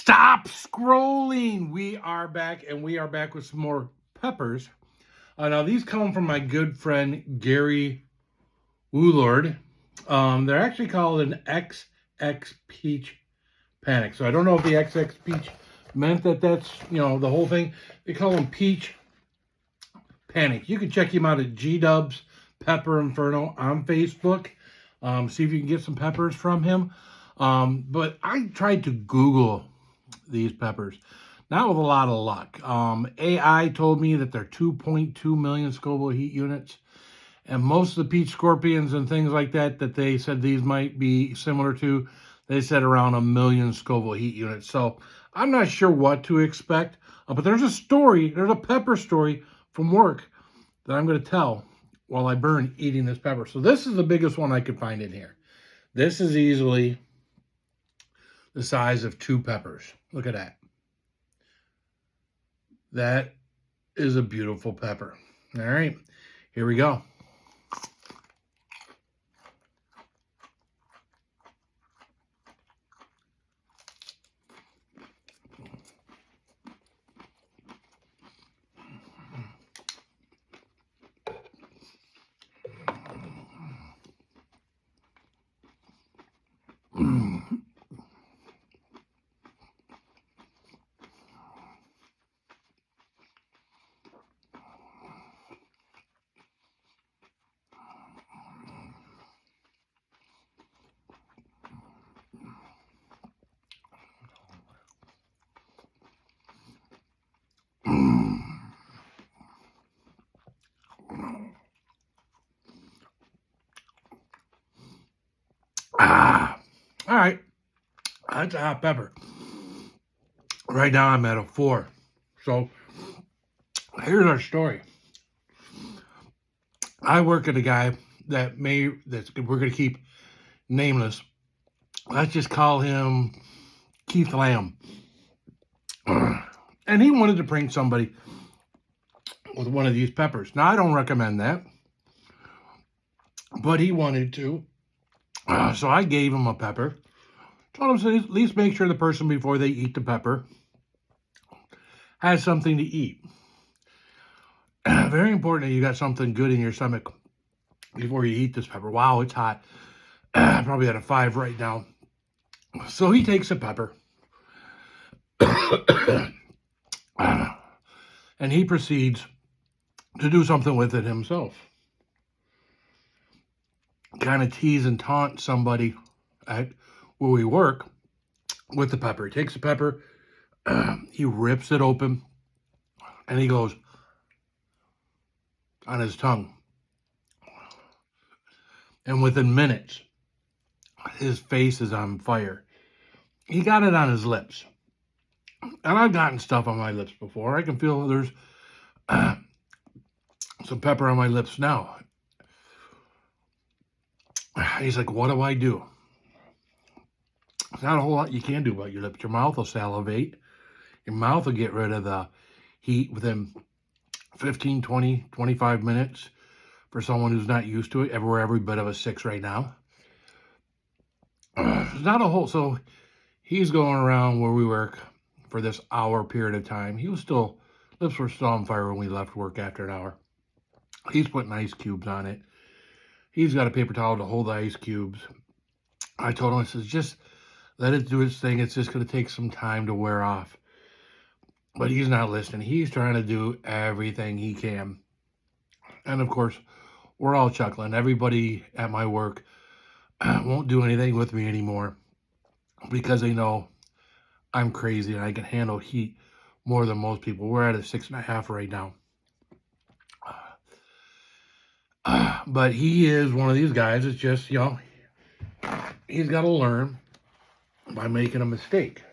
Stop scrolling. We are back, and we are back with some more peppers. Now, these come from my good friend, Gary Woolord. They're actually called an XX Peach Panic. So I don't know if the XX Peach meant that's, the whole thing. They call them Peach Panic. You can check him out at G-Dubs Pepper Inferno on Facebook. See if you can get some peppers from him. But I tried to Google these peppers, not with a lot of luck. AI told me that they're 2.2 million Scoville heat units, and most of the peach scorpions and things like that they said these might be similar to, they said around 1 million Scoville heat units. So I'm not sure what to expect, but there's a pepper story from work that I'm going to tell while I burn eating this pepper. So this is the biggest one I could find in here. This is easily the size of 2 peppers. Look at that. That is a beautiful pepper. All right, here we go. All right. That's a hot pepper. Right now I'm at a 4. So here's our story. I work at a guy we're going to keep nameless. Let's just call him Keith Lamb. And he wanted to prank somebody with one of these peppers. Now, I don't recommend that, but he wanted to. So I gave him a pepper. Told him to at least make sure the person, before they eat the pepper, has something to eat. Very important that you got something good in your stomach before you eat this pepper. Wow, it's hot. Probably at a 5 right now. So he takes a pepper. And he proceeds to do something with it himself. Kind of tease and taunt somebody at where we work with the pepper. He takes the pepper, he rips it open, and he goes on his tongue. And within minutes, his face is on fire. He got it on his lips. And I've gotten stuff on my lips before. I can feel there's some pepper on my lips now. He's like, what do I do? There's not a whole lot you can do about your lips. Your mouth will salivate. Your mouth will get rid of the heat within 15, 20, 25 minutes for someone who's not used to it. We're every bit of a 6 right now. There's not a whole... So he's going around where we work for this hour period of time. Lips were still on fire when we left work after an hour. He's putting ice cubes on it. He's got a paper towel to hold the ice cubes. I told him, I says, just let it do its thing. It's just going to take some time to wear off. But he's not listening. He's trying to do everything he can. And of course, we're all chuckling. Everybody at my work won't do anything with me anymore because they know I'm crazy and I can handle heat more than most people. We're at a 6.5 right now. But he is one of these guys that's just, he's got to learn by making a mistake.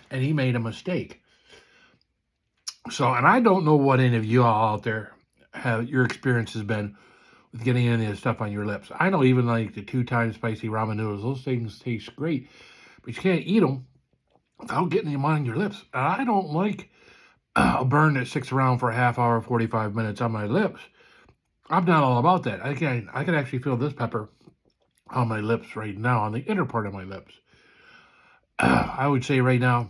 And he made a mistake. So, and I don't know what any of you all out there your experience has been with getting any of this stuff on your lips. I know even like the 2-time spicy ramen noodles, those things taste great, but you can't eat them without getting them on your lips. And I don't like a burn that sticks around for a half hour, 45 minutes on my lips. I'm not all about that. I can actually feel this pepper on my lips right now, on the inner part of my lips. I would say right now,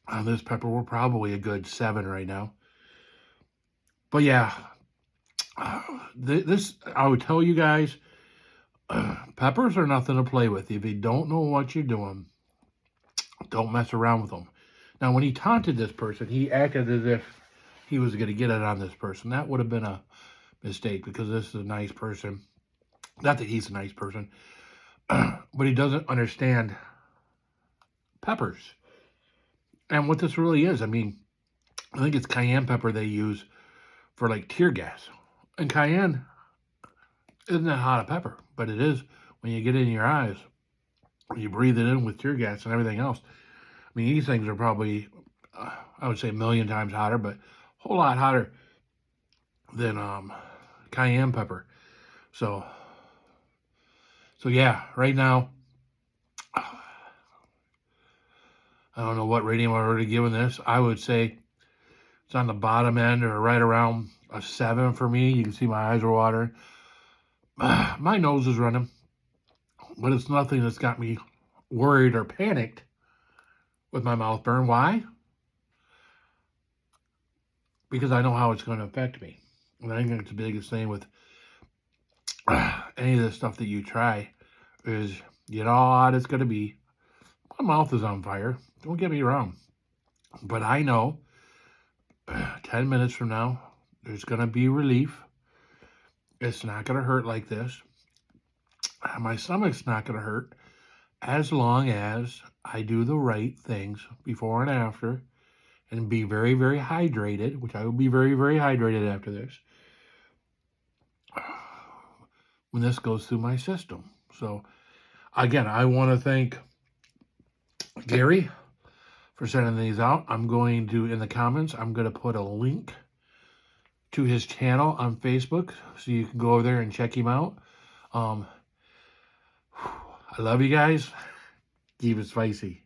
On this pepper, we're probably a good 7 right now. But yeah, this, I would tell you guys, peppers are nothing to play with. If you don't know what you're doing, don't mess around with them. Now, when he taunted this person, he acted as if he was going to get it on this person. That would have been a mistake, because this is a nice person. Not that he's a nice person, but he doesn't understand peppers and what this really is. I mean, I think it's cayenne pepper they use for like tear gas. And cayenne isn't that hot a pepper, but it is when you get it in your eyes, when you breathe it in with tear gas and everything else. I mean, these things are probably, I would say, a million times hotter, but a whole lot hotter than cayenne pepper. So yeah, right now, I don't know what rating I've already given this. I would say it's on the bottom end, or right around a 7 for me. You can see my eyes are watering. My nose is running, but it's nothing that's got me worried or panicked with my mouth burn. Why? Because I know how it's going to affect me. And I think that's the biggest thing with any of this stuff that you try is, you know how hot it's going to be. My mouth is on fire. Don't get me wrong. But I know 10 minutes from now, there's going to be relief. It's not going to hurt like this. My stomach's not going to hurt, as long as I do the right things before and after, and be very, very hydrated, which I will be very, very hydrated after this, when this goes through my system. So, again, I want to thank Gary for sending these out. I'm going to, in the comments, I'm going to put a link to his channel on Facebook, so you can go over there and check him out. I love you guys. Keep it spicy.